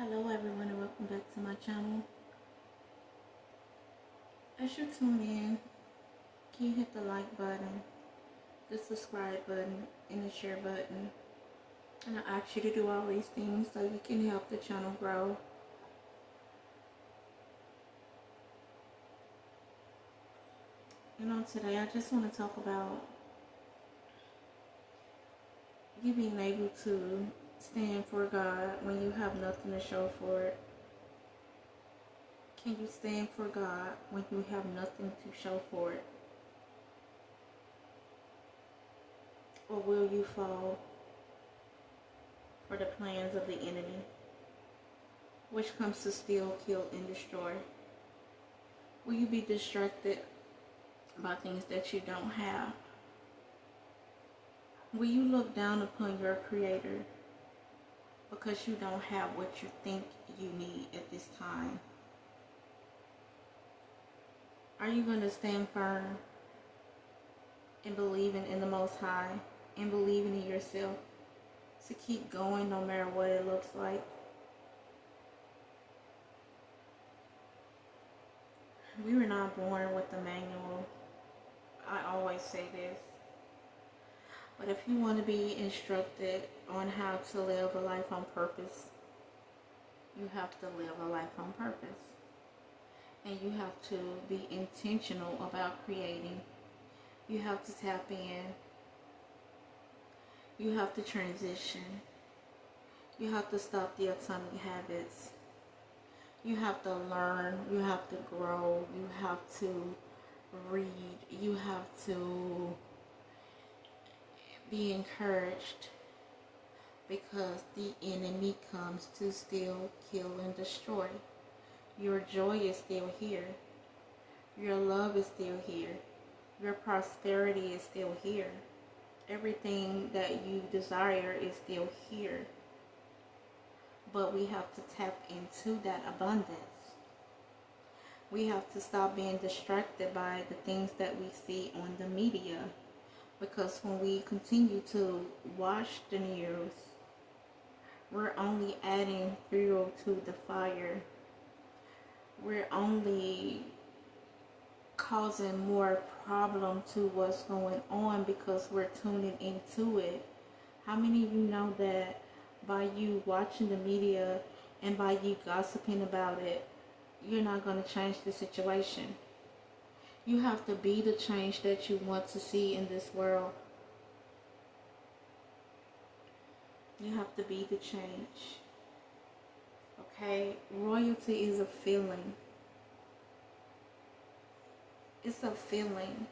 Hello everyone and welcome back to my channel. As you tune in, can you hit the like button, the subscribe button, and the share button? And I ask you to do all these things so you can help the channel grow. Today I just want to talk about you being able to stand for God when you have nothing to show for it. Can you stand for God when you have nothing to show for it? Or will you fall for the plans of the enemy, which comes to steal, kill, and destroy? Will you be distracted by things that you don't have? Will you look down upon your Creator because you don't have what you think you need at this time? Are you going to stand firm and believing in the Most High and believing in yourself to keep going no matter what it looks like? We were not born with a manual. I always say this. But if you want to be instructed on how to live a life on purpose, you have to live a life on purpose. And you have to be intentional about creating. You have to tap in. You have to transition. You have to stop the atomic habits. You have to learn. You have to grow. You have to read. You have to be encouraged, because the enemy comes to steal, kill, and destroy. Your joy is still here. Your love is still here. Your prosperity is still here. Everything that you desire is still here. But we have to tap into that abundance. We have to stop being distracted by the things that we see on the media. Because when we continue to watch the news, we're only adding fuel to the fire. We're only causing more problem to what's going on because we're tuning into it. How many of you know that by you watching the media and by you gossiping about it, you're not going to change the situation? You have to be the change that you want to see in this world. You have to be the change. Okay? Royalty is a feeling. It's a feeling.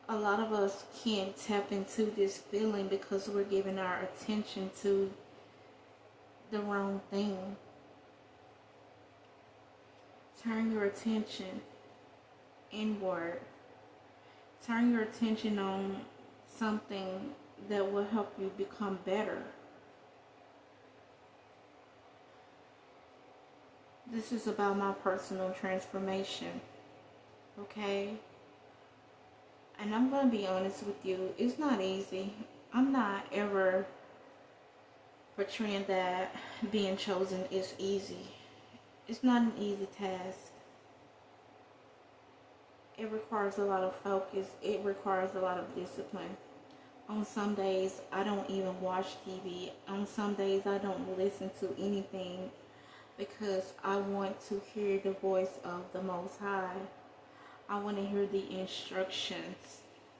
A lot of us can't tap into this feeling because we're giving our attention to the wrong thing. Turn your attention inward. Turn your attention on something that will help you become better. This is about my personal transformation. Okay? And I'm going to be honest with you, it's not easy. I'm not ever portraying that being chosen is easy. It's not an easy task. It requires a lot of focus. It requires a lot of discipline. On some days, I don't even watch TV. On some days, I don't listen to anything because I want to hear the voice of the Most High. I want to hear the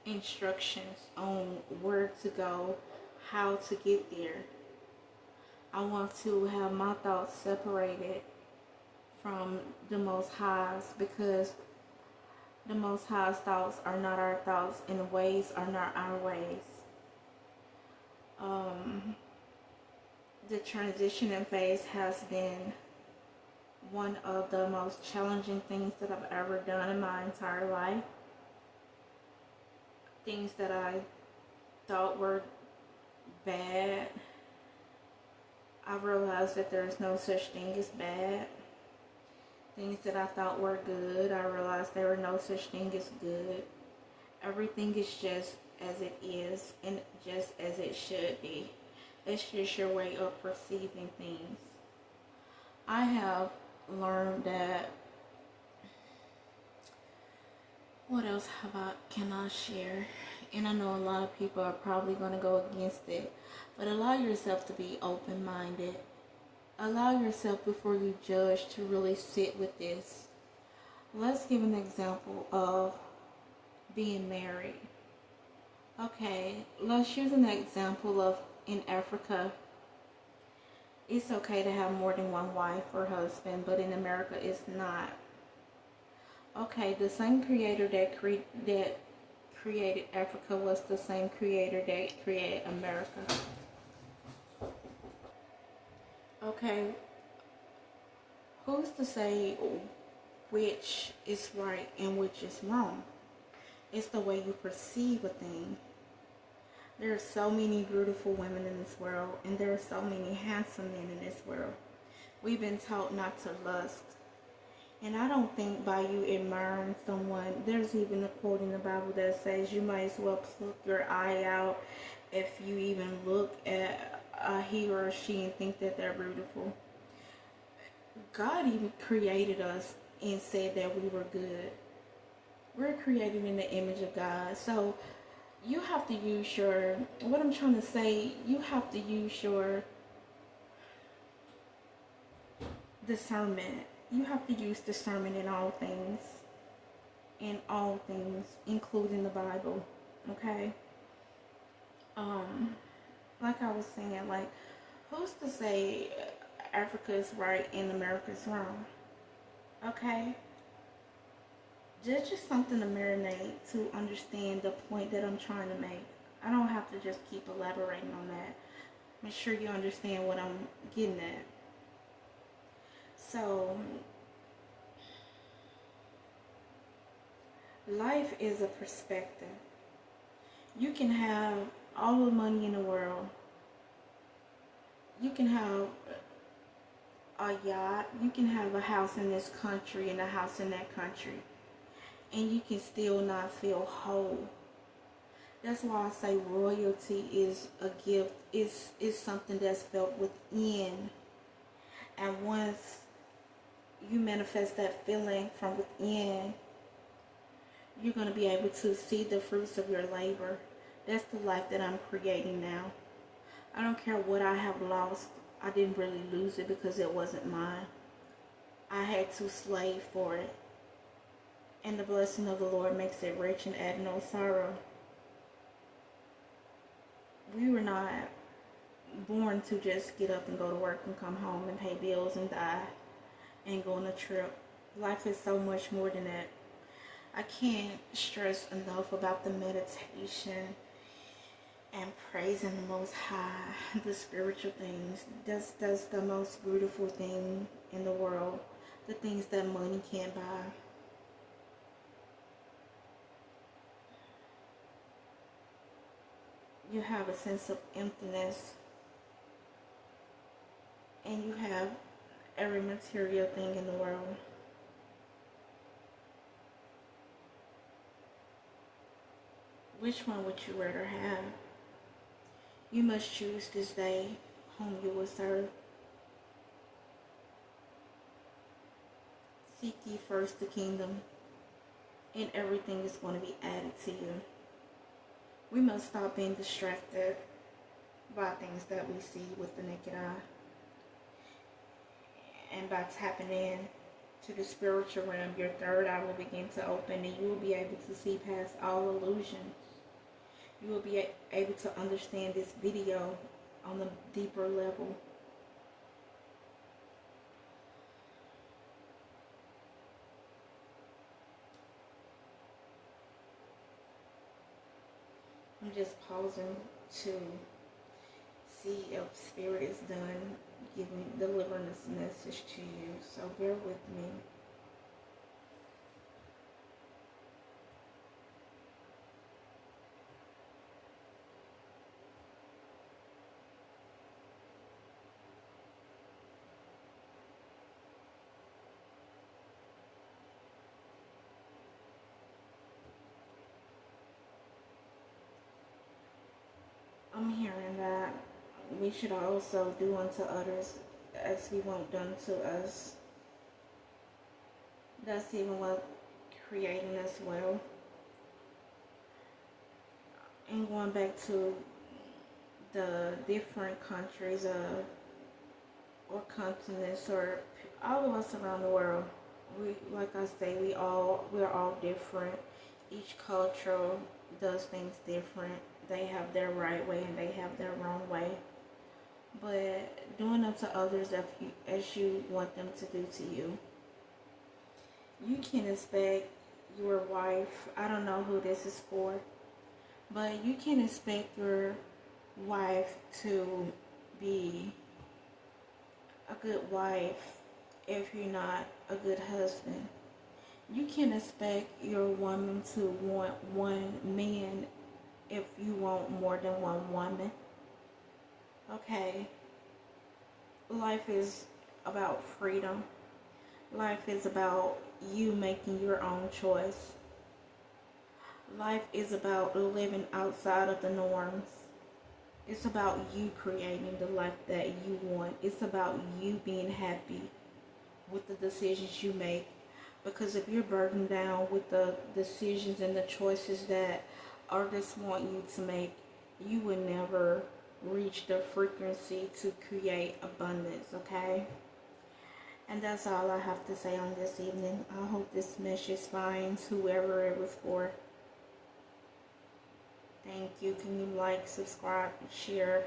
instructions on where to go, how to get there. I want to have my thoughts separated from the Most High's, because the Most High's thoughts are not our thoughts and the ways are not our ways. The transitioning phase has been one of the most challenging things that I've ever done in my entire life. Things that I thought were bad, I realized that there's no such thing as bad. Things that I thought were good, I realized there were no such thing as good. Everything is just as it is and just as it should be. It's just your way of perceiving things. I have learned that. What else can I share? And I know a lot of people are probably going to go against it, but allow yourself to be open-minded. Allow yourself before you judge to really sit with this. Let's give an example of being married. Okay, let's use an example of in Africa. It's okay to have more than one wife or husband, but in America it's not. Okay, the same creator that created Africa was the same creator that created America. Okay, who's to say which is right and which is wrong? It's the way you perceive a thing. There are so many beautiful women in this world, and there are so many handsome men in this world. We've been taught not to lust. And I don't think by you admiring someone, there's even a quote in the Bible that says you might as well pluck your eye out if you even look at he or she and think that they're beautiful. God even created us and said that we were good. We're created in the image of God. So you have to use your, what I'm trying to say, you have to use your discernment. You have to use discernment in all things. In all things, including the Bible. Okay? Like I was saying, like, who's to say Africa is right and America is wrong? Okay? Just something to marinate to understand the point that I'm trying to make. I don't have to just keep elaborating on that. Make sure you understand what I'm getting at. So, life is a perspective. You can have all the money in the world. You can have a yacht. You can have a house in this country and a house in that country. And you can still not feel whole. That's why I say royalty is a gift. Is something that's felt within. And once you manifest that feeling from within, you're going to be able to see the fruits of your labor. That's the life that I'm creating now. I don't care what I have lost. I didn't really lose it because it wasn't mine. I had to slave for it. And the blessing of the Lord makes it rich and add no sorrow. We were not born to just get up and go to work and come home and pay bills and die and go on a trip. Life is so much more than that. I can't stress enough about the meditation and praising the Most High, the spiritual things. That's the most beautiful thing in the world. The things that money can't buy. You have a sense of emptiness, and you have every material thing in the world. Which one would you rather have? You must choose this day whom you will serve. Seek ye first the kingdom, and everything is going to be added to you. We must stop being distracted by things that we see with the naked eye. And by tapping in to the spiritual realm, your third eye will begin to open and you will be able to see past all illusions. You will be able to understand this video on a deeper level. I'm just pausing to see if Spirit is done delivering this message to you. So bear with me. I'm hearing that we should also do unto others as we want done to us. That's even what creating as well. And going back to the different countries or continents or all of us around the world, we, like I say, we're all different. Each culture does things different. They have their right way and they have their wrong way. But doing unto others as you want them to do to you. You can expect your wife, I don't know who this is for, but you can expect your wife to be a good wife if you're not a good husband. You can expect your woman to want one man if you want more than one woman. Okay? Life is about freedom. Life is about you making your own choice. Life is about living outside of the norms. It's about you creating the life that you want. It's about you being happy with the decisions you make. Because if you're burdened down with the decisions and the choices that others want you to make, you would never reach the frequency to create abundance, okay? And that's all I have to say on this evening. I hope this message finds whoever it was for. Thank you. Can you like, subscribe, share,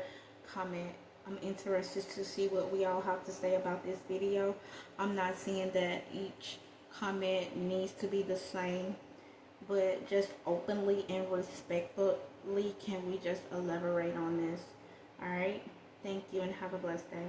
comment? I'm interested to see what we all have to say about this video. I'm not saying that each comment needs to be the same, but just openly and respectfully, can we just elaborate on this? Alright? Thank you and have a blessed day.